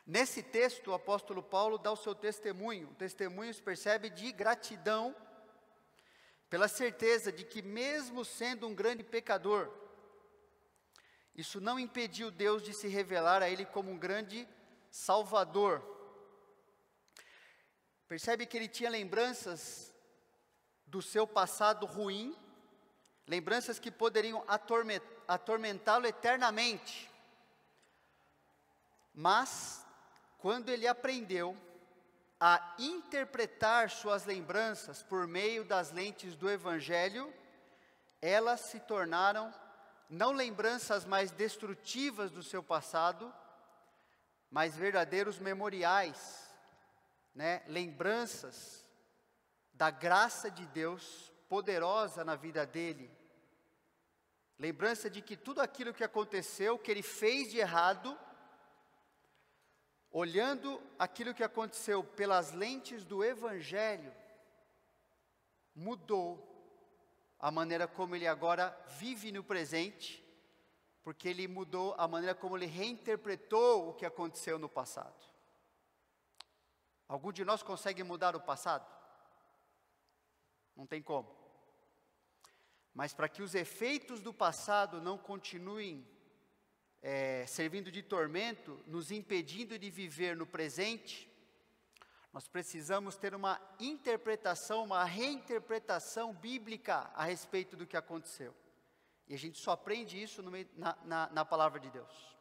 Nesse texto, o apóstolo Paulo dá o seu testemunho. O testemunho se percebe de gratidão, pela certeza de que mesmo sendo um grande pecador, isso não impediu Deus de se revelar a ele como um grande Salvador. Percebe que ele tinha lembranças do seu passado ruim, lembranças que poderiam atormentá-lo eternamente. Mas, quando ele aprendeu a interpretar suas lembranças por meio das lentes do Evangelho, elas se tornaram não lembranças mais destrutivas do seu passado, mas verdadeiros memoriais, lembranças da graça de Deus poderosa na vida dele, lembrança de que tudo aquilo que aconteceu, que ele fez de errado, olhando aquilo que aconteceu pelas lentes do Evangelho, mudou a maneira como ele agora vive no presente, porque ele mudou a maneira como ele reinterpretou o que aconteceu no passado. Algum de nós consegue mudar o passado? Não tem como. Mas para que os efeitos do passado não continuem servindo de tormento, nos impedindo de viver no presente, nós precisamos ter uma interpretação, uma reinterpretação bíblica a respeito do que aconteceu. E a gente só aprende isso na palavra de Deus.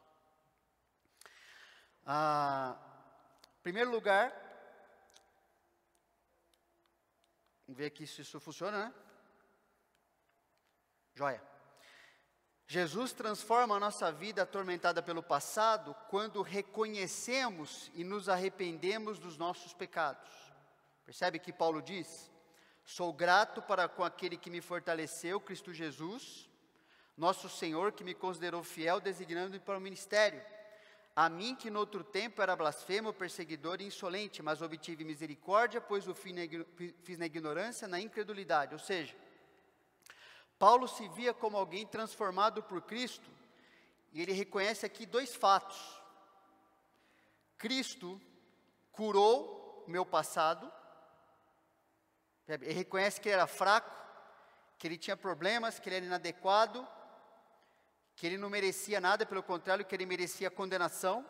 Em primeiro lugar, vamos ver aqui se isso funciona, né? Joia. Jesus transforma a nossa vida atormentada pelo passado quando reconhecemos e nos arrependemos dos nossos pecados. Percebe que Paulo diz: sou grato para com aquele que me fortaleceu, Cristo Jesus, nosso Senhor, que me considerou fiel, designando-me para o ministério. A mim que no outro tempo era blasfemo, perseguidor e insolente, mas obtive misericórdia, pois o fiz na ignorância, na incredulidade. Ou seja, Paulo se via como alguém transformado por Cristo, e ele reconhece aqui dois fatos. Cristo curou o meu passado, ele reconhece que ele era fraco, que ele tinha problemas, que ele era inadequado, que ele não merecia nada, pelo contrário, que ele merecia condenação.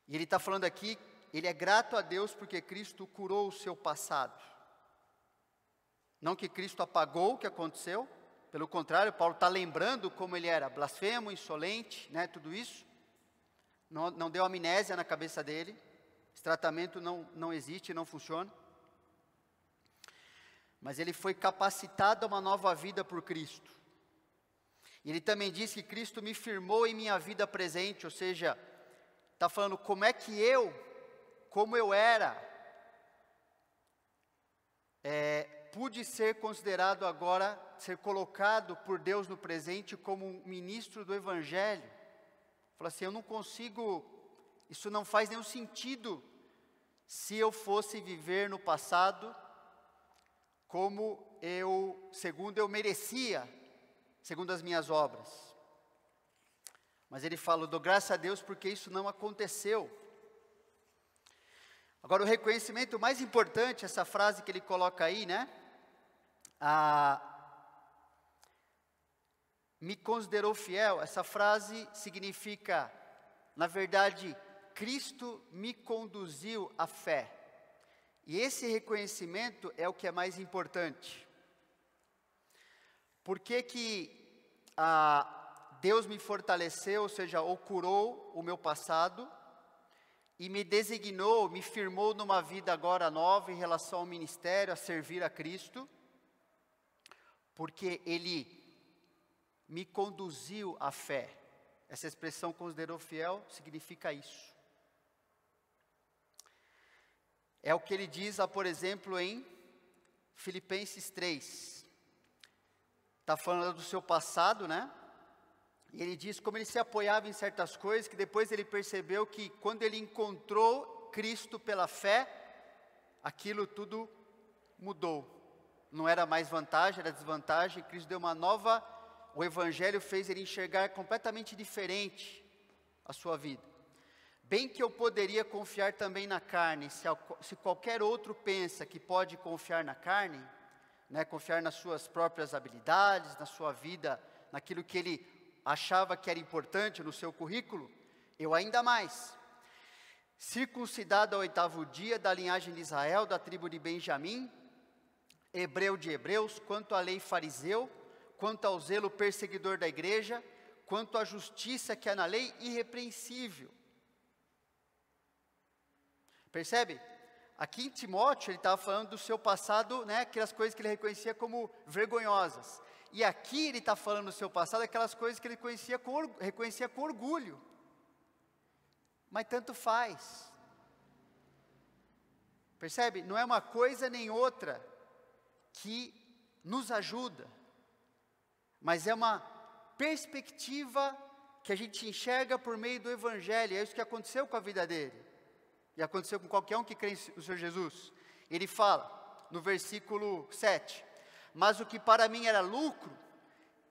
E ele está falando aqui, ele é grato a Deus porque Cristo curou o seu passado. Não que Cristo apagou o que aconteceu, pelo contrário, Paulo está lembrando como ele era blasfemo, insolente, tudo isso. Não deu amnésia na cabeça dele, esse tratamento não existe, não funciona. Mas ele foi capacitado a uma nova vida por Cristo. E ele também diz que Cristo me firmou em minha vida presente, ou seja, está falando como é que como eu era, pude ser considerado agora, ser colocado por Deus no presente como um ministro do Evangelho. Fala assim, eu não consigo, isso não faz nenhum sentido, se eu fosse viver no passado, segundo eu merecia, segundo as minhas obras. Mas ele fala, eu dou graças a Deus porque isso não aconteceu. Agora o reconhecimento mais importante, essa frase que ele coloca aí, me considerou fiel, essa frase significa, na verdade, Cristo me conduziu à fé. E esse reconhecimento é o que é mais importante. Por que Deus me fortaleceu, ou seja, ou curou o meu passado, e me designou, me firmou numa vida agora nova em relação ao ministério, a servir a Cristo? Porque Ele me conduziu à fé. Essa expressão considerou fiel significa isso. É o que ele diz, por exemplo, em Filipenses 3. Está falando do seu passado, E ele diz como ele se apoiava em certas coisas, que depois ele percebeu que quando ele encontrou Cristo pela fé, aquilo tudo mudou. Não era mais vantagem, era desvantagem. Cristo deu uma nova, o Evangelho fez ele enxergar completamente diferente a sua vida. Bem que eu poderia confiar também na carne, se qualquer outro pensa que pode confiar na carne, né, confiar nas suas próprias habilidades, na sua vida, naquilo que ele achava que era importante no seu currículo, eu ainda mais. Circuncidado ao 8º dia, da linhagem de Israel, da tribo de Benjamim, hebreu de hebreus, quanto à lei fariseu, quanto ao zelo perseguidor da igreja, quanto à justiça que há na lei, irrepreensível. Percebe? Aqui em Timóteo ele estava falando do seu passado, né, aquelas coisas que ele reconhecia como vergonhosas. E aqui ele está falando do seu passado, aquelas coisas que ele reconhecia com orgulho. Mas tanto faz. Percebe? Não é uma coisa nem outra que nos ajuda, mas é uma perspectiva que a gente enxerga por meio do Evangelho. É isso que aconteceu com a vida dele. E aconteceu com qualquer um que crê no Senhor Jesus. Ele fala, no versículo 7, mas o que para mim era lucro,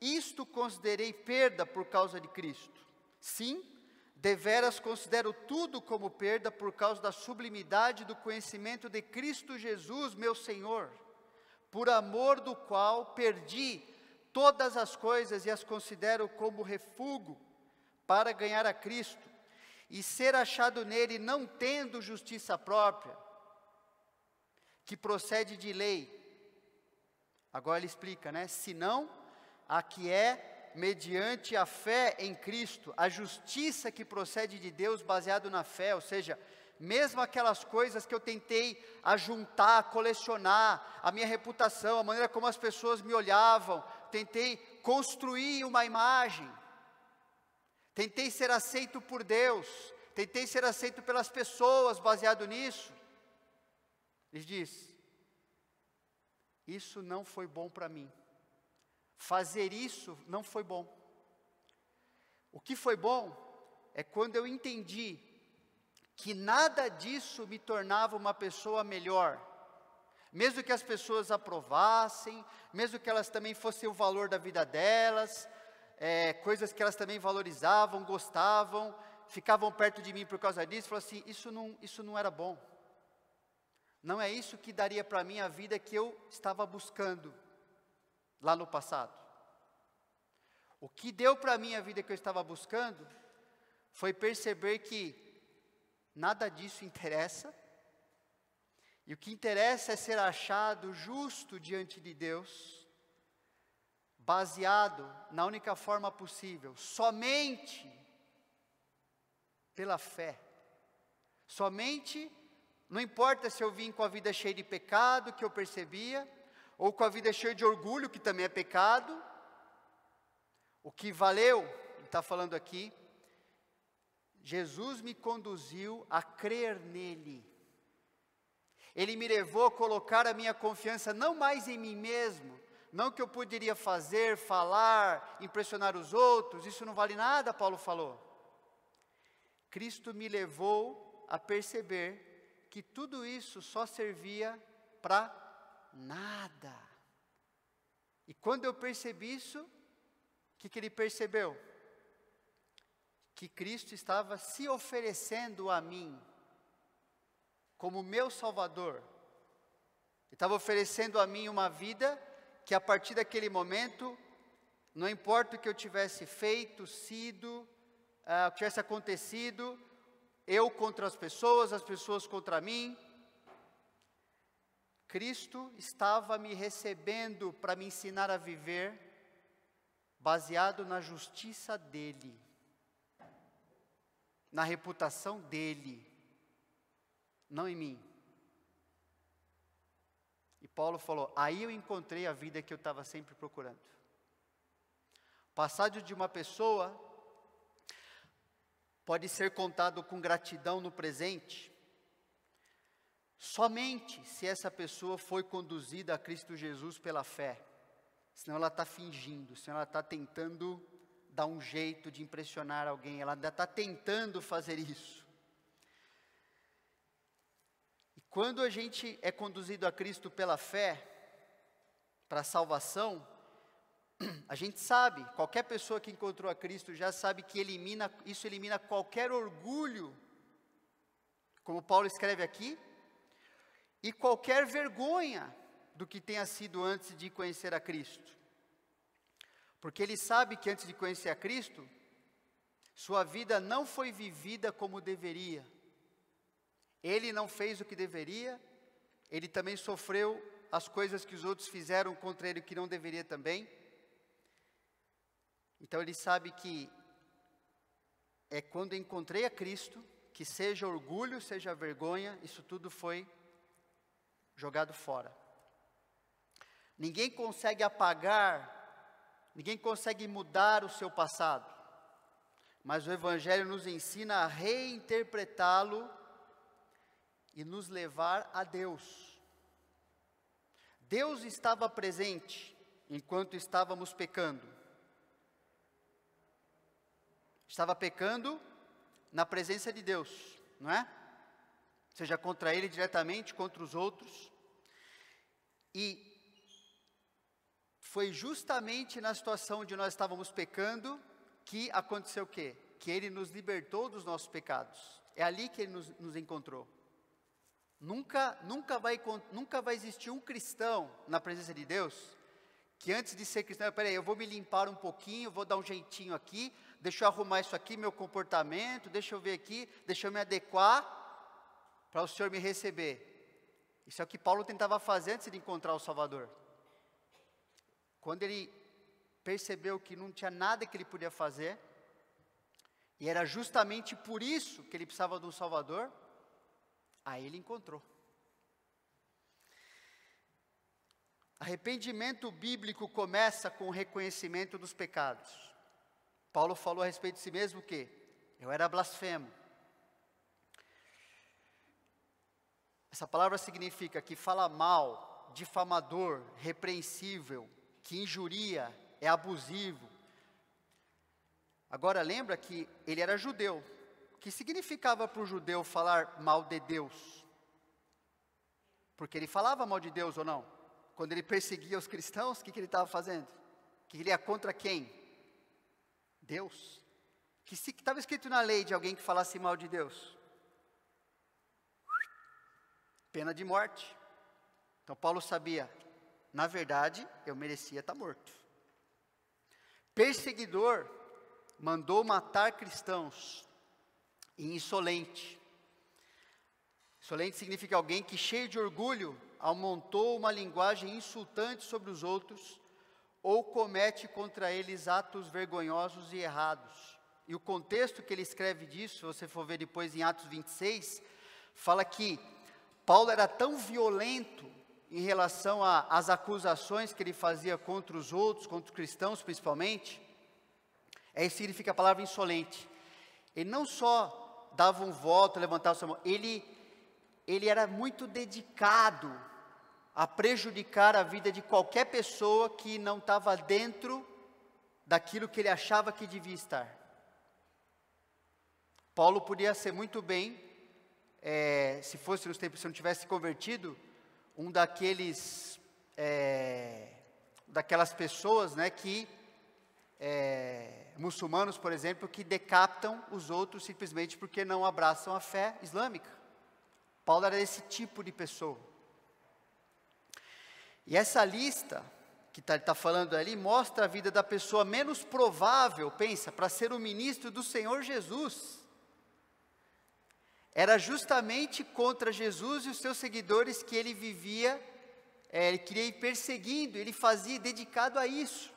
isto considerei perda por causa de Cristo. Sim, deveras considero tudo como perda por causa da sublimidade do conhecimento de Cristo Jesus, meu Senhor, por amor do qual perdi todas as coisas e as considero como refúgio para ganhar a Cristo e ser achado nele, não tendo justiça própria, que procede de lei. Agora ele explica, né? Senão a que é mediante a fé em Cristo, a justiça que procede de Deus baseado na fé, ou seja, mesmo aquelas coisas que eu tentei ajuntar, colecionar, a minha reputação, a maneira como as pessoas me olhavam, tentei construir uma imagem, tentei ser aceito por Deus, tentei ser aceito pelas pessoas baseado nisso. Ele diz, isso não foi bom para mim. Fazer isso não foi bom. O que foi bom é quando eu entendi que nada disso me tornava uma pessoa melhor. Mesmo que as pessoas aprovassem, mesmo que elas também fossem o valor da vida delas, coisas que elas também valorizavam, gostavam, ficavam perto de mim por causa disso, falou assim, isso não era bom. Não é isso que daria para mim a vida que eu estava buscando lá no passado. O que deu para mim a vida que eu estava buscando foi perceber que nada disso interessa, e o que interessa é ser achado justo diante de Deus, baseado na única forma possível, somente pela fé. Somente, não importa se eu vim com a vida cheia de pecado, que eu percebia, ou com a vida cheia de orgulho, que também é pecado. O que valeu, ele está falando aqui, Jesus me conduziu a crer nele. Ele me levou a colocar a minha confiança não mais em mim mesmo, não que eu poderia fazer, falar, impressionar os outros, isso não vale nada, Paulo falou. Cristo me levou a perceber que tudo isso só servia para nada. E quando eu percebi isso, o que ele percebeu? Que Cristo estava se oferecendo a mim, como meu Salvador. Ele estava oferecendo a mim uma vida, que a partir daquele momento, não importa o que eu tivesse feito, sido, o que tivesse acontecido, eu contra as pessoas contra mim, Cristo estava me recebendo para me ensinar a viver, baseado na justiça dEle, na reputação dEle, não em mim. E Paulo falou, aí eu encontrei a vida que eu estava sempre procurando. O passado de uma pessoa pode ser contado com gratidão no presente, somente se essa pessoa foi conduzida a Cristo Jesus pela fé. Senão ela está fingindo, senão ela está tentando dar um jeito de impressionar alguém, ela ainda está tentando fazer isso. E quando a gente é conduzido a Cristo pela fé, para a salvação, a gente sabe, qualquer pessoa que encontrou a Cristo já sabe que isso elimina qualquer orgulho como Paulo escreve aqui, e qualquer vergonha do que tenha sido antes de conhecer a Cristo. Porque ele sabe que antes de conhecer a Cristo, sua vida não foi vivida como deveria. Ele não fez o que deveria, ele também sofreu as coisas que os outros fizeram contra ele que não deveria também. Então ele sabe que é quando encontrei a Cristo, que seja orgulho, seja vergonha, isso tudo foi jogado fora. Ninguém consegue apagar, ninguém consegue mudar o seu passado, mas o Evangelho nos ensina a reinterpretá-lo e nos levar a Deus. Deus estava presente enquanto estávamos pecando. Estava pecando na presença de Deus, não é? Seja contra Ele diretamente, contra os outros. E foi justamente na situação onde nós estávamos pecando que aconteceu o quê? Que Ele nos libertou dos nossos pecados. É ali que Ele nos encontrou. Nunca vai existir um cristão na presença de Deus que antes de ser cristão, peraí, eu vou me limpar um pouquinho, vou dar um jeitinho aqui, deixa eu arrumar isso aqui, meu comportamento, deixa eu ver aqui, deixa eu me adequar para o Senhor me receber. Isso é o que Paulo tentava fazer antes de encontrar o Salvador. Quando ele percebeu que não tinha nada que ele podia fazer, e era justamente por isso que ele precisava de um Salvador, aí ele encontrou. Arrependimento bíblico começa com o reconhecimento dos pecados. Paulo falou a respeito de si mesmo que eu era blasfemo. Essa palavra significa que fala mal, difamador, repreensível, que injuria, é abusivo. Agora lembra que ele era judeu. O que significava para o judeu falar mal de Deus? Porque ele falava mal de Deus ou não? Quando ele perseguia os cristãos, o que ele estava fazendo? Que ele ia contra quem? Deus. Que estava escrito na lei de alguém que falasse mal de Deus? Pena de morte. Então Paulo sabia, na verdade, eu merecia estar morto. Perseguidor mandou matar cristãos. E insolente. Insolente significa alguém que, cheio de orgulho, aumentou uma linguagem insultante sobre os outros, ou comete contra eles atos vergonhosos e errados. E o contexto que ele escreve disso, se você for ver depois em Atos 26, fala que Paulo era tão violento em relação às acusações que ele fazia contra os outros, contra os cristãos principalmente, isso significa a palavra insolente. Ele não só dava um voto, levantava sua mão, ele era muito dedicado a prejudicar a vida de qualquer pessoa que não estava dentro daquilo que ele achava que devia estar. Paulo podia ser muito bem, se fosse nos tempos, se não tivesse convertido, um daquelas pessoas, né, que muçulmanos, por exemplo, que decapitam os outros simplesmente porque não abraçam a fé islâmica. Paulo era esse tipo de pessoa. E essa lista que está falando ali mostra a vida da pessoa menos provável, pensa, para ser o ministro do Senhor Jesus. Era justamente contra Jesus e os seus seguidores que ele vivia, ele queria ir perseguindo, ele fazia dedicado a isso.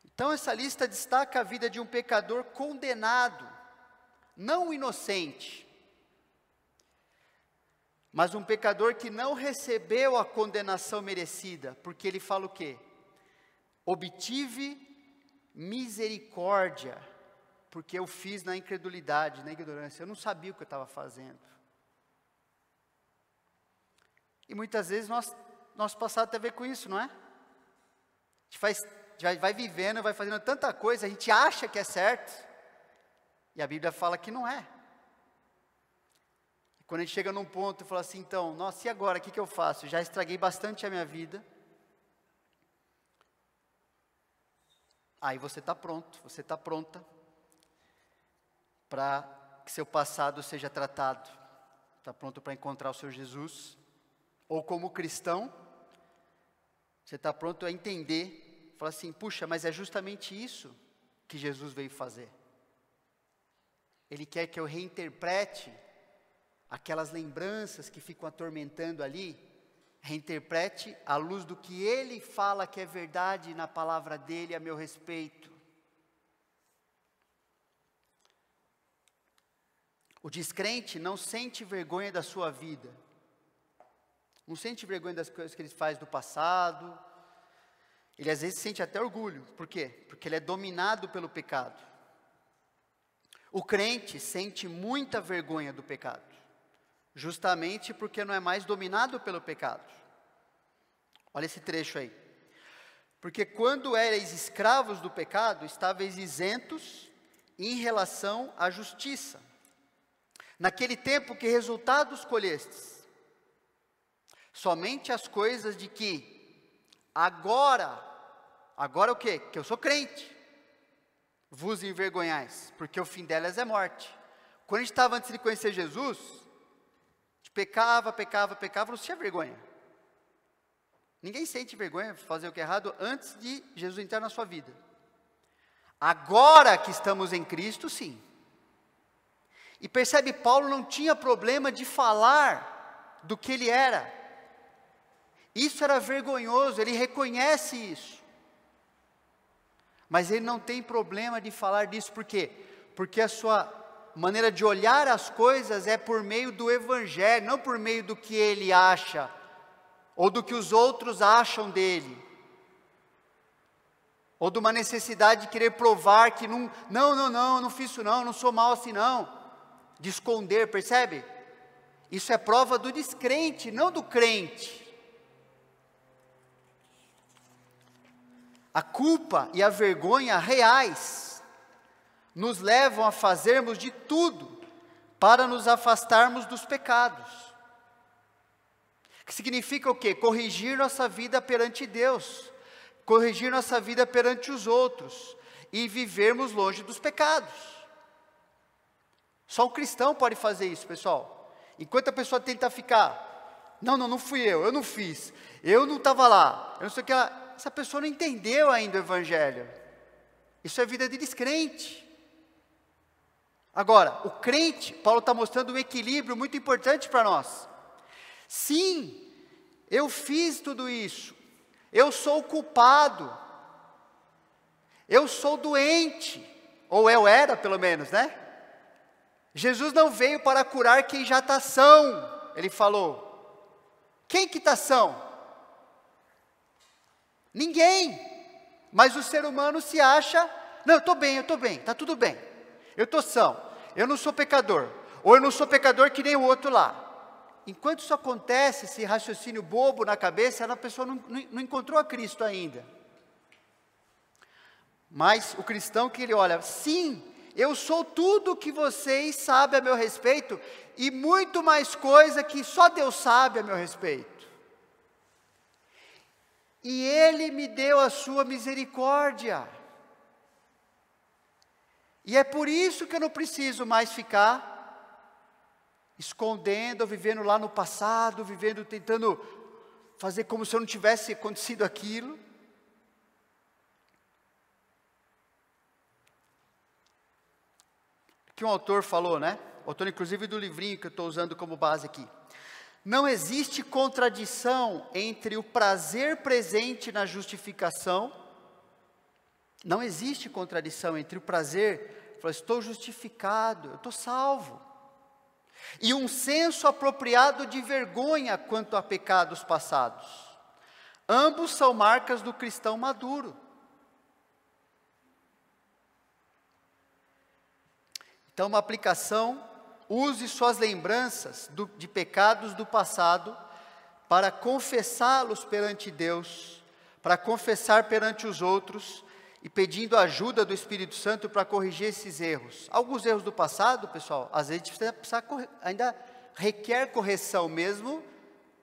Então essa lista destaca a vida de um pecador condenado, não um inocente, mas um pecador que não recebeu a condenação merecida, porque ele fala o quê? Obtive misericórdia, porque eu fiz na incredulidade, na ignorância, eu não sabia o que eu estava fazendo. E muitas vezes nosso passado tem a ver com isso, não é? A gente vai vivendo, vai fazendo tanta coisa, a gente acha que é certo, e a Bíblia fala que não é. E quando a gente chega num ponto e fala assim, então, nossa, e agora, o que eu faço? Já estraguei bastante a minha vida. Aí você está pronto, você está pronta para que seu passado seja tratado? Está pronto para encontrar o seu Jesus? Ou como cristão, você está pronto a entender, falar assim, puxa, mas é justamente isso que Jesus veio fazer. Ele quer que eu reinterprete aquelas lembranças que ficam atormentando ali, reinterprete à luz do que Ele fala que é verdade na palavra dEle a meu respeito. O descrente não sente vergonha da sua vida, não sente vergonha das coisas que ele faz do passado, ele às vezes sente até orgulho. Por quê? Porque ele é dominado pelo pecado. O crente sente muita vergonha do pecado, justamente porque não é mais dominado pelo pecado. Olha esse trecho aí. Porque quando erais escravos do pecado, estáveis isentos em relação à justiça. Naquele tempo, que resultados colhestes? Somente as coisas de que agora o quê? Que eu sou crente, vos envergonhais, porque o fim delas é morte. Quando a gente estava antes de conhecer Jesus, a gente pecava, não tinha vergonha. Ninguém sente vergonha de fazer o que é errado antes de Jesus entrar na sua vida. Agora que estamos em Cristo, sim. E percebe, Paulo não tinha problema de falar do que ele era. Isso era vergonhoso, ele reconhece isso. Mas ele não tem problema de falar disso, por quê? Porque a sua maneira de olhar as coisas é por meio do Evangelho, não por meio do que ele acha, ou do que os outros acham dele, ou de uma necessidade de querer provar que não fiz isso não sou mal assim não, de esconder, percebe? Isso é prova do descrente, não do crente. A culpa e a vergonha reais nos levam a fazermos de tudo para nos afastarmos dos pecados. Que significa o quê? Corrigir nossa vida perante Deus, corrigir nossa vida perante os outros e vivermos longe dos pecados. Só um cristão pode fazer isso, pessoal. Enquanto a pessoa tenta ficar, não fui eu não fiz, eu não estava lá, eu não sei o que ela... Essa pessoa não entendeu ainda o Evangelho. Isso é vida de descrente. Agora, o crente, Paulo está mostrando um equilíbrio muito importante para nós. Sim, eu fiz tudo isso. Eu sou o culpado. Eu sou doente. Ou eu era, pelo menos, né? Jesus não veio para curar quem já está são. Ele falou. Quem que está são? Ninguém, mas o ser humano se acha, não, eu estou bem, está tudo bem, eu estou são, eu não sou pecador, ou eu não sou pecador que nem o outro lá. Enquanto isso acontece, esse raciocínio bobo na cabeça, a pessoa não encontrou a Cristo ainda. Mas o cristão que ele olha, sim, eu sou tudo que vocês sabem a meu respeito, e muito mais coisa que só Deus sabe a meu respeito. E Ele me deu a sua misericórdia. E é por isso que eu não preciso mais ficar escondendo, vivendo lá no passado, tentando fazer como se eu não tivesse acontecido aquilo. Que um autor falou, né? Autor inclusive do livrinho que eu estou usando como base aqui. Não existe contradição entre o prazer presente na justificação. Não existe contradição entre o prazer, falar, estou justificado, eu estou salvo. E um senso apropriado de vergonha quanto a pecados passados. Ambos são marcas do cristão maduro. Então, uma aplicação: use suas lembranças de pecados do passado para confessá-los perante Deus, para confessar perante os outros e pedindo a ajuda do Espírito Santo para corrigir esses erros. Alguns erros do passado, pessoal, às vezes ainda requer correção mesmo,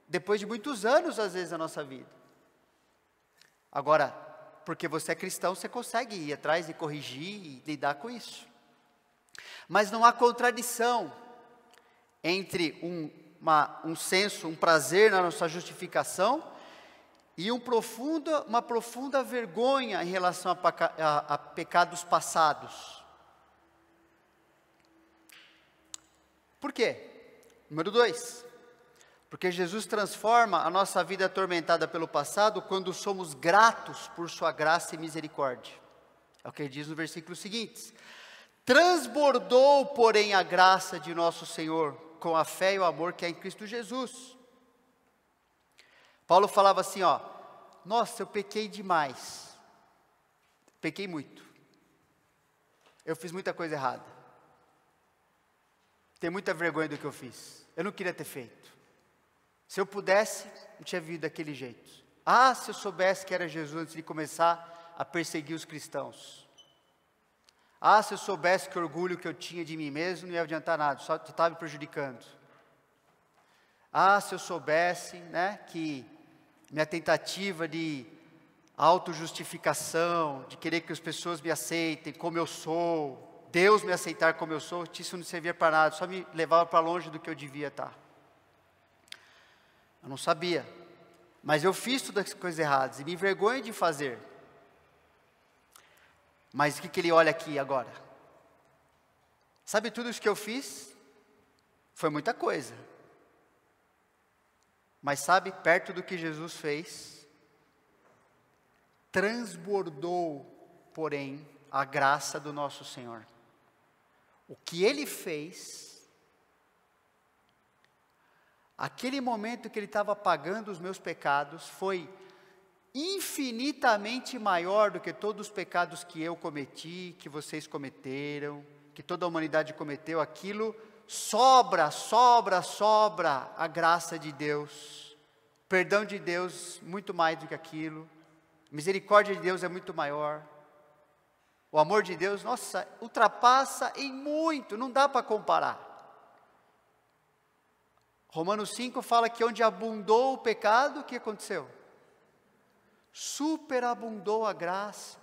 depois de muitos anos, às vezes, na nossa vida. Agora, porque você é cristão, você consegue ir atrás e corrigir e lidar com isso. Mas não há contradição entre um prazer na nossa justificação e uma profunda vergonha em relação a pecados passados. Por quê? Número 2, porque Jesus transforma a nossa vida atormentada pelo passado quando somos gratos por sua graça e misericórdia. É o que ele diz no versículo seguinte: transbordou, porém, a graça de nosso Senhor com a fé e o amor que é em Cristo Jesus. Paulo falava assim, nossa, eu pequei demais, pequei muito, eu fiz muita coisa errada, tenho muita vergonha do que eu fiz, eu não queria ter feito, se eu pudesse, não tinha vivido daquele jeito, se eu soubesse que era Jesus antes de começar a perseguir os cristãos, se eu soubesse que o orgulho que eu tinha de mim mesmo não ia adiantar nada, só estava me prejudicando, se eu soubesse, que minha tentativa de autojustificação, de querer que as pessoas me aceitem como eu sou, Deus me aceitar como eu sou, isso não servia para nada, só me levava para longe do que eu devia estar. Eu não sabia, mas eu fiz todas as coisas erradas e me envergonho de fazer. Mas o que ele olha aqui agora? Sabe tudo isso que eu fiz? Foi muita coisa. Mas sabe, perto do que Jesus fez, transbordou, porém, a graça do nosso Senhor. O que Ele fez, aquele momento que Ele estava pagando os meus pecados, foi infinitamente maior do que todos os pecados que eu cometi, que vocês cometeram, que toda a humanidade cometeu. Aquilo sobra a graça de Deus, perdão de Deus muito mais do que aquilo, misericórdia de Deus é muito maior, o amor de Deus, nossa, ultrapassa em muito, não dá para comparar. Romanos 5 fala que onde abundou o pecado, o que aconteceu? Superabundou a graça.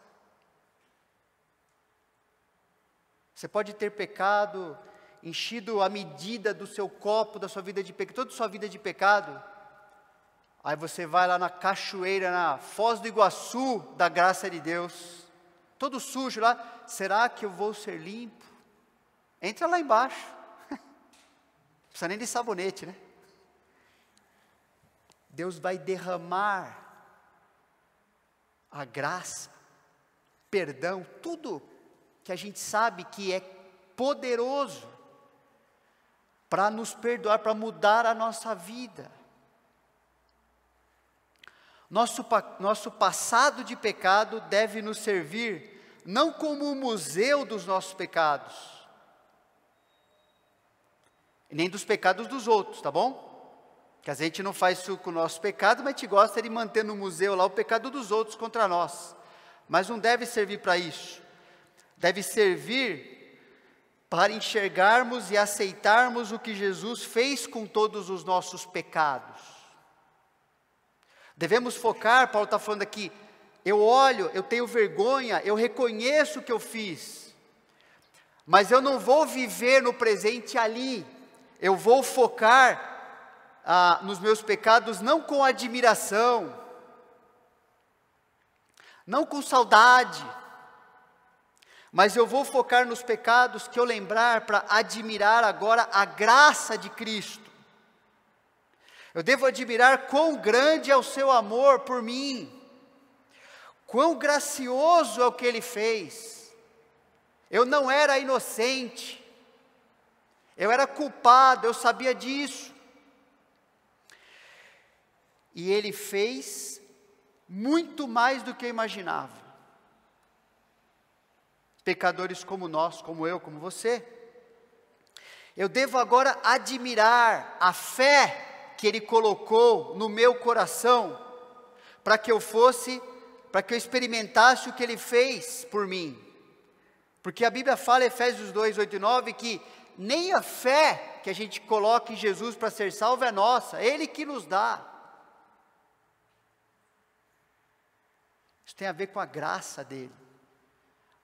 Você pode ter pecado, enchido a medida do seu copo, da sua vida de pecado, toda a sua vida de pecado, aí você vai lá na cachoeira, na Foz do Iguaçu, da graça de Deus, todo sujo lá, será que eu vou ser limpo? Entra lá embaixo, não precisa nem de sabonete, né? Deus vai derramar a graça, perdão, tudo que a gente sabe que é poderoso para nos perdoar, para mudar a nossa vida. Nosso passado de pecado deve nos servir não como um museu dos nossos pecados, nem dos pecados dos outros, tá bom? Que a gente não faz isso com o nosso pecado, mas a gente gosta de manter no museu lá o pecado dos outros contra nós. Mas não deve servir para isso. Deve servir para enxergarmos e aceitarmos o que Jesus fez com todos os nossos pecados. Devemos focar, Paulo está falando aqui, eu olho, eu tenho vergonha, eu reconheço o que eu fiz, mas eu não vou viver no presente ali, eu vou focar nos meus pecados não com admiração, não com saudade, mas eu vou focar nos pecados que eu lembrar para admirar agora a graça de Cristo. Eu devo admirar quão grande é o seu amor por mim, quão gracioso é o que Ele fez. Eu não era inocente, eu era culpado, eu sabia disso. E Ele fez muito mais do que eu imaginava. Pecadores como nós, como eu, como você. Eu devo agora admirar a fé que Ele colocou no meu coração, para que eu experimentasse o que Ele fez por mim. Porque a Bíblia fala, Efésios 2, 8 e 9, que nem a fé que a gente coloca em Jesus para ser salvo é nossa, é Ele que nos dá. Isso tem a ver com a graça dEle.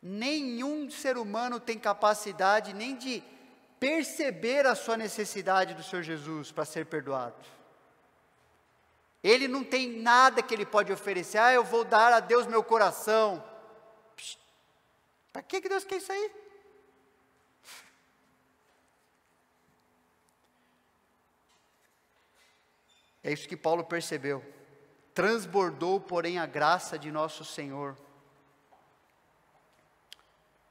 Nenhum ser humano tem capacidade nem de perceber a sua necessidade do Senhor Jesus para ser perdoado. Ele não tem nada que ele pode oferecer. Eu vou dar a Deus meu coração. Para que Deus quer isso aí? É isso que Paulo percebeu. Transbordou, porém, a graça de nosso Senhor.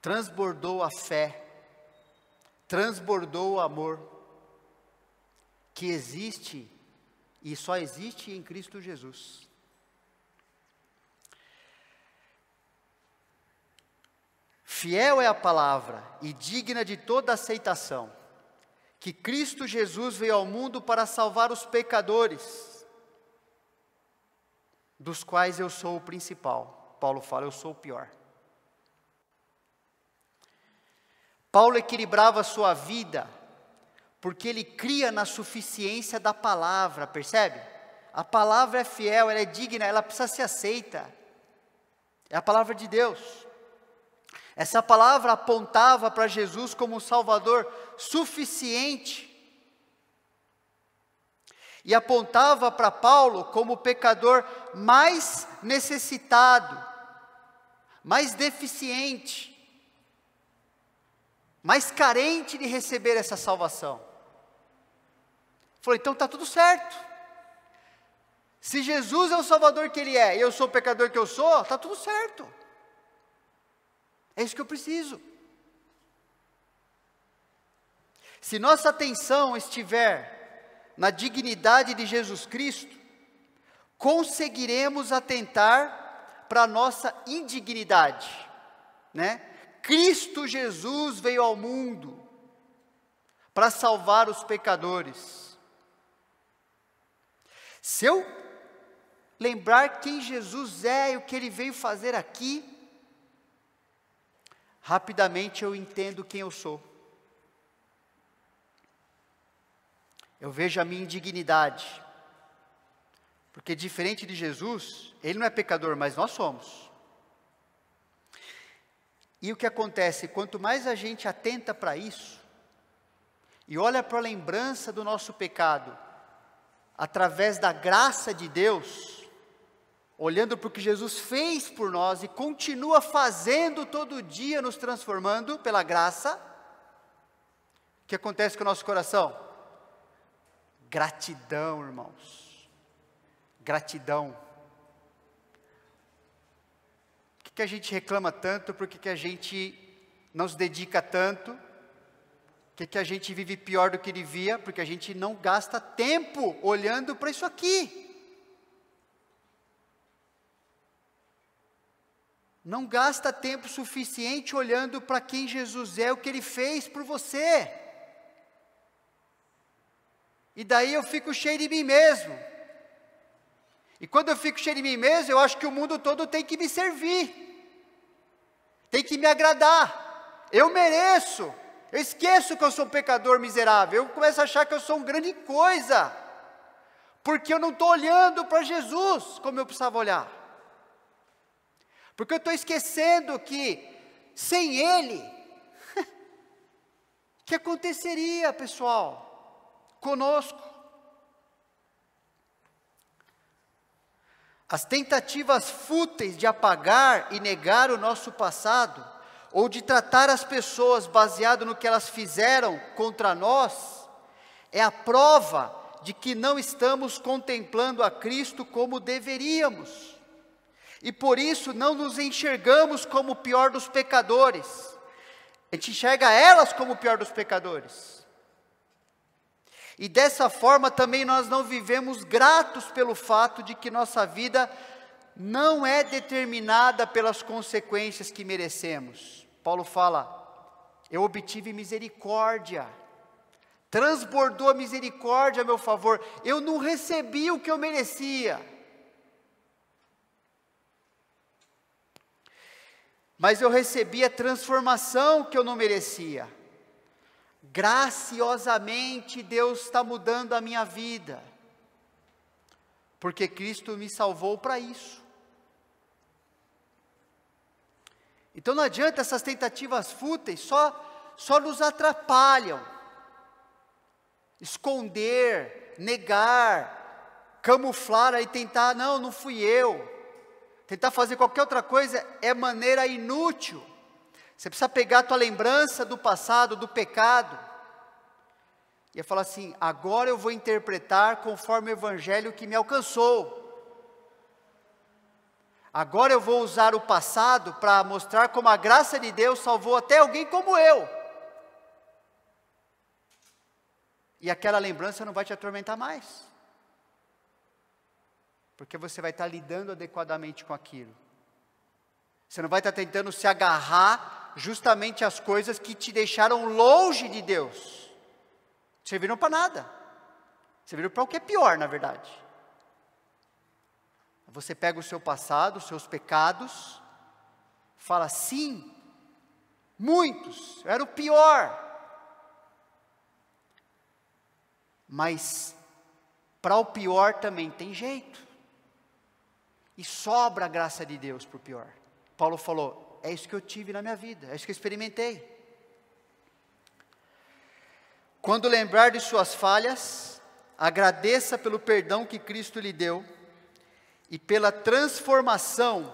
Transbordou a fé. Transbordou o amor. Que existe e só existe em Cristo Jesus. Fiel é a palavra e digna de toda aceitação, que Cristo Jesus veio ao mundo para salvar os pecadores, dos quais eu sou o principal. Paulo fala, eu sou o pior. Paulo equilibrava a sua vida, porque ele cria na suficiência da palavra, percebe? A palavra é fiel, ela é digna, ela precisa ser aceita. É a palavra de Deus. Essa palavra apontava para Jesus como um Salvador suficiente. E apontava para Paulo como o pecador mais necessitado, mais deficiente, mais carente de receber essa salvação. Falou, então está tudo certo. Se Jesus é o Salvador que Ele é, e eu sou o pecador que eu sou, está tudo certo. É isso que eu preciso. Se nossa atenção estiver na dignidade de Jesus Cristo, conseguiremos atentar para a nossa indignidade, né? Cristo Jesus veio ao mundo para salvar os pecadores. Se eu lembrar quem Jesus é e o que Ele veio fazer aqui, rapidamente eu entendo quem eu sou. Eu vejo a minha indignidade. Porque diferente de Jesus, Ele não é pecador, mas nós somos. E o que acontece, quanto mais a gente atenta para isso, e olha para a lembrança do nosso pecado, através da graça de Deus, olhando para o que Jesus fez por nós e continua fazendo todo dia, nos transformando pela graça, o que acontece com o nosso coração? Gratidão, irmãos. Gratidão. Por que a gente reclama tanto? Por que a gente não se dedica tanto? Por que a gente vive pior do que devia? Porque a gente não gasta tempo olhando para isso aqui. Não gasta tempo suficiente olhando para quem Jesus é, o que Ele fez por você. E daí eu fico cheio de mim mesmo. E quando eu fico cheio de mim mesmo, eu acho que o mundo todo tem que me servir. Tem que me agradar. Eu mereço. Eu esqueço que eu sou um pecador miserável. Eu começo a achar que eu sou uma grande coisa. Porque eu não estou olhando para Jesus como eu precisava olhar. Porque eu estou esquecendo que, sem Ele, o que aconteceria, pessoal, conosco? As tentativas fúteis de apagar e negar o nosso passado, ou de tratar as pessoas baseado no que elas fizeram contra nós, é a prova de que não estamos contemplando a Cristo como deveríamos. E por isso não nos enxergamos como o pior dos pecadores. A gente enxerga elas como o pior dos pecadores. E dessa forma também nós não vivemos gratos pelo fato de que nossa vida não é determinada pelas consequências que merecemos. Paulo fala, eu obtive misericórdia. Transbordou a misericórdia a meu favor. Eu não recebi o que eu merecia. Mas eu recebi a transformação que eu não merecia. Graciosamente Deus está mudando a minha vida. Porque Cristo me salvou para isso. Então não adianta, essas tentativas fúteis só nos atrapalham. Esconder, negar, camuflar e tentar, não fui eu. Tentar fazer qualquer outra coisa é maneira inútil. Você precisa pegar a tua lembrança do passado, do pecado, e falar assim: agora eu vou interpretar conforme o evangelho que me alcançou. Agora eu vou usar o passado para mostrar como a graça de Deus salvou até alguém como eu. E aquela lembrança não vai te atormentar mais. Porque você vai estar lidando adequadamente com aquilo. Você não vai estar tentando se agarrar justamente às coisas que te deixaram longe de Deus. Serviram para nada. Serviram para o que é pior, na verdade. Você pega o seu passado, os seus pecados, fala: sim, muitos, eu era o pior. Mas para o pior também tem jeito. E sobra a graça de Deus para o pior. Paulo falou: é isso que eu tive na minha vida, é isso que eu experimentei. Quando lembrar de suas falhas, agradeça pelo perdão que Cristo lhe deu e pela transformação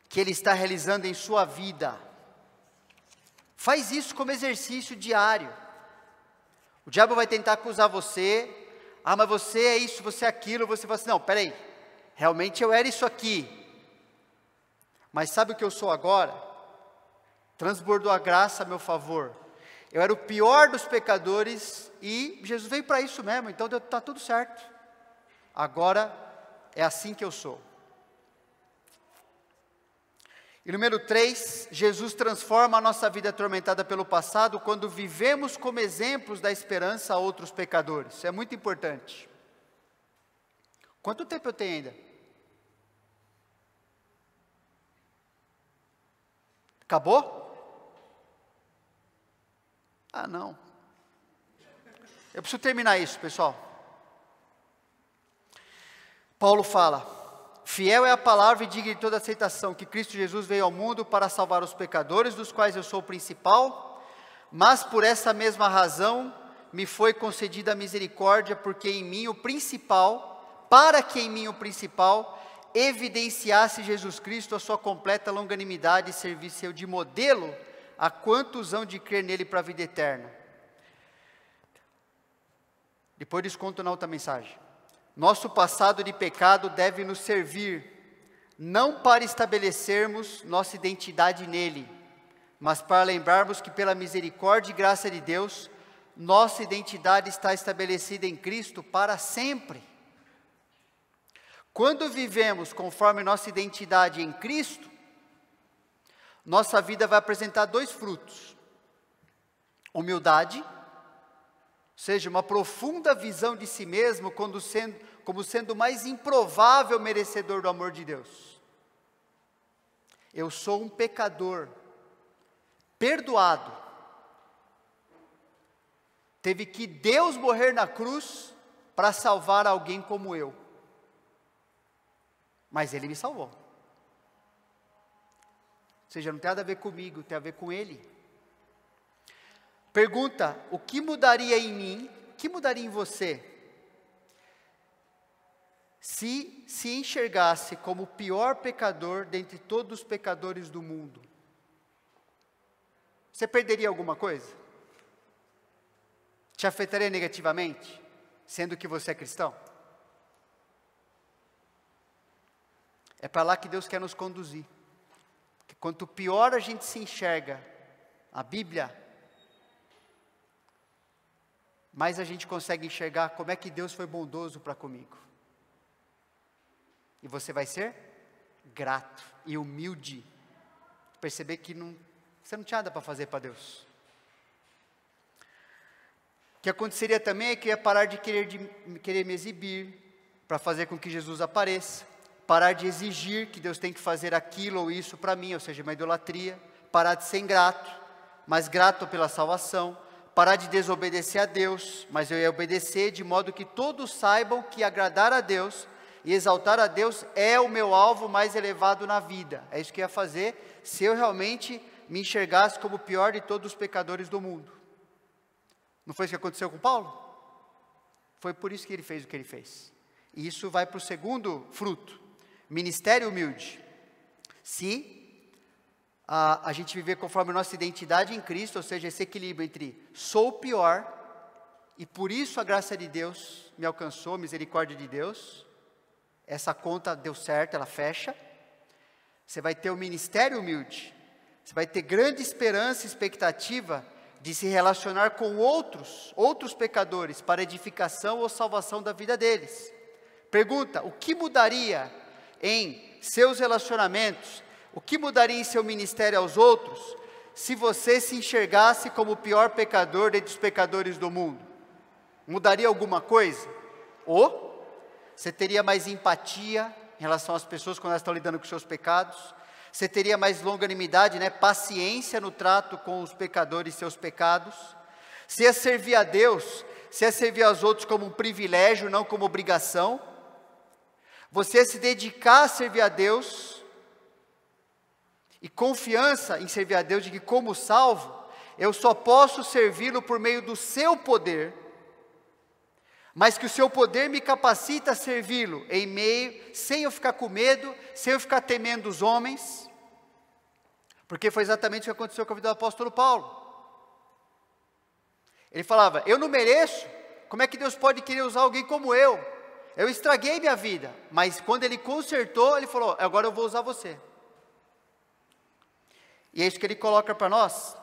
que Ele está realizando em sua vida. Faz isso como exercício diário. O diabo vai tentar acusar você: mas você é isso, você é aquilo. Você fala assim: não, peraí, realmente eu era isso aqui, mas sabe o que eu sou agora? Transbordou a graça a meu favor. Eu era o pior dos pecadores e Jesus veio para isso mesmo, então está tudo certo. Agora é assim que eu sou. E número 3, Jesus transforma a nossa vida atormentada pelo passado quando vivemos como exemplos da esperança a outros pecadores. Isso é muito importante. Quanto tempo eu tenho ainda? Acabou? Não. Eu preciso terminar isso, pessoal. Paulo fala: fiel é a palavra e digna de toda aceitação, que Cristo Jesus veio ao mundo para salvar os pecadores, dos quais eu sou o principal, mas por essa mesma razão me foi concedida a misericórdia, porque em mim o principal, para que em mim o principal evidenciasse Jesus Cristo a sua completa longanimidade e servisse eu de modelo a quantos hão de crer nele para a vida eterna. Depois desconto na outra mensagem. Nosso passado de pecado deve nos servir, não para estabelecermos nossa identidade nele, mas para lembrarmos que pela misericórdia e graça de Deus, nossa identidade está estabelecida em Cristo para sempre. Quando vivemos conforme nossa identidade em Cristo, nossa vida vai apresentar 2 frutos: humildade, ou seja, uma profunda visão de si mesmo como sendo o mais improvável merecedor do amor de Deus. Eu sou um pecador, perdoado. Teve que Deus morrer na cruz para salvar alguém como eu. Mas Ele me salvou. Ou seja, não tem nada a ver comigo, tem a ver com Ele. Pergunta: o que mudaria em mim, o que mudaria em você, se enxergasse como o pior pecador dentre todos os pecadores do mundo? Você perderia alguma coisa? Te afetaria negativamente, sendo que você é cristão? É para lá que Deus quer nos conduzir. Quanto pior a gente se enxerga a Bíblia, mais a gente consegue enxergar como é que Deus foi bondoso para comigo. E você vai ser grato e humilde. Perceber que você não tinha nada para fazer para Deus. O que aconteceria também é que eu ia parar de querer me exibir, para fazer com que Jesus apareça. Parar de exigir que Deus tem que fazer aquilo ou isso para mim, ou seja, uma idolatria. Parar de ser ingrato, mas grato pela salvação. Parar de desobedecer a Deus, mas eu ia obedecer de modo que todos saibam que agradar a Deus e exaltar a Deus é o meu alvo mais elevado na vida. É isso que eu ia fazer se eu realmente me enxergasse como o pior de todos os pecadores do mundo. Não foi isso que aconteceu com Paulo? Foi por isso que ele fez o que ele fez. E isso vai para o segundo fruto, ministério humilde. Se a gente viver conforme a nossa identidade em Cristo, ou seja, esse equilíbrio entre sou o pior, e por isso a graça de Deus me alcançou, a misericórdia de Deus, essa conta deu certo, ela fecha. Você vai ter o ministério humilde, você vai ter grande esperança e expectativa de se relacionar com outros pecadores, para edificação ou salvação da vida deles. Pergunta, o que mudaria em seus relacionamentos, o que mudaria em seu ministério aos outros, se você se enxergasse como o pior pecador dentre os pecadores do mundo? Mudaria alguma coisa? Ou você teria mais empatia em relação às pessoas quando elas estão lidando com seus pecados? Você teria mais longanimidade, paciência no trato com os pecadores e seus pecados? Você ia servir a Deus, você ia servir aos outros como um privilégio, não como obrigação? Você ia se dedicar a servir a Deus, e confiança em servir a Deus, de que como salvo, eu só posso servi-lo por meio do seu poder, mas que o seu poder me capacita a servi-lo em meio, sem eu ficar com medo, sem eu ficar temendo os homens, porque foi exatamente o que aconteceu com a vida do apóstolo Paulo. Ele falava, eu não mereço, como é que Deus pode querer usar alguém como eu? Eu estraguei minha vida, mas quando ele consertou, ele falou, agora eu vou usar você. E é isso que ele coloca para nós.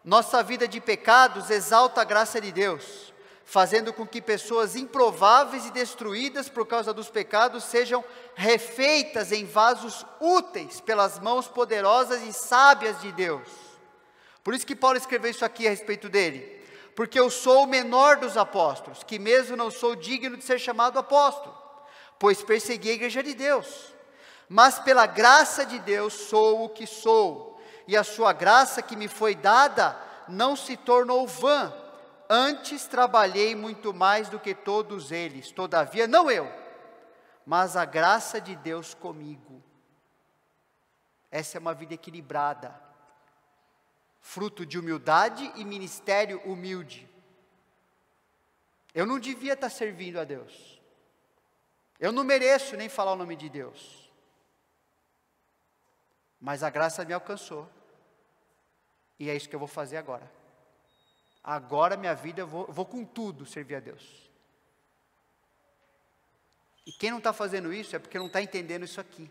Nossa vida de pecados exalta a graça de Deus, fazendo com que pessoas improváveis e destruídas por causa dos pecados sejam refeitas em vasos úteis pelas mãos poderosas e sábias de Deus. Por isso que Paulo escreveu isso aqui a respeito dele. Porque eu sou o menor dos apóstolos, que mesmo não sou digno de ser chamado apóstolo, pois persegui a igreja de Deus. Mas pela graça de Deus sou o que sou, e a sua graça que me foi dada não se tornou vã. Antes trabalhei muito mais do que todos eles, todavia não eu, mas a graça de Deus comigo. Essa é uma vida equilibrada, fruto de humildade e ministério humilde. Eu não devia estar servindo a Deus, eu não mereço nem falar o nome de Deus, mas a graça me alcançou, e é isso que eu vou fazer agora. Agora minha vida, eu vou com tudo servir a Deus. E quem não está fazendo isso é porque não está entendendo isso aqui,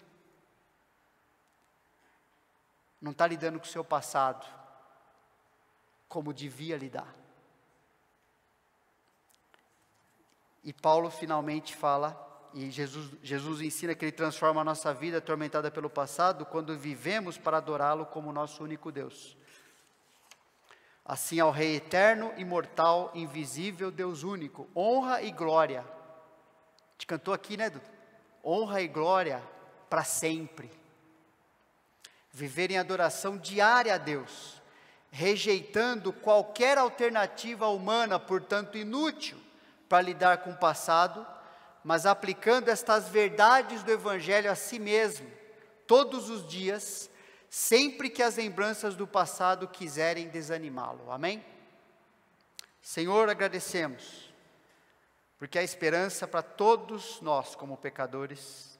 não está lidando com o seu passado como devia lidar. E Paulo finalmente fala, e Jesus ensina que ele transforma a nossa vida atormentada pelo passado, quando vivemos para adorá-lo como nosso único Deus. Assim ao Rei eterno, imortal, invisível, Deus único, honra e glória. A gente cantou aqui, né, Dudu? Honra e glória para sempre. Viver em adoração diária a Deus, rejeitando qualquer alternativa humana, portanto inútil, para lidar com o passado, mas aplicando estas verdades do Evangelho a si mesmo, todos os dias, sempre que as lembranças do passado quiserem desanimá-lo. Amém? Senhor, agradecemos, porque há esperança para todos nós como pecadores,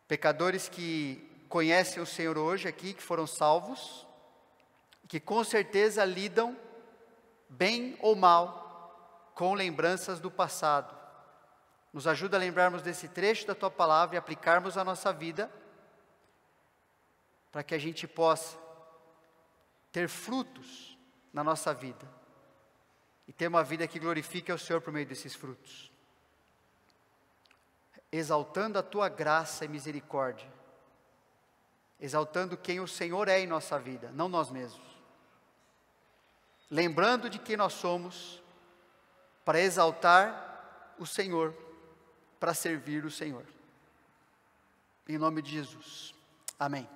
pecadores que conhecem o Senhor hoje aqui, que foram salvos, que com certeza lidam, bem ou mal, com lembranças do passado. Nos ajuda a lembrarmos desse trecho da Tua Palavra e aplicarmos a nossa vida, para que a gente possa ter frutos na nossa vida, e ter uma vida que glorifique ao Senhor por meio desses frutos, exaltando a Tua graça e misericórdia, exaltando quem o Senhor é em nossa vida, não nós mesmos. Lembrando de quem nós somos, para exaltar o Senhor, para servir o Senhor. Em nome de Jesus. Amém.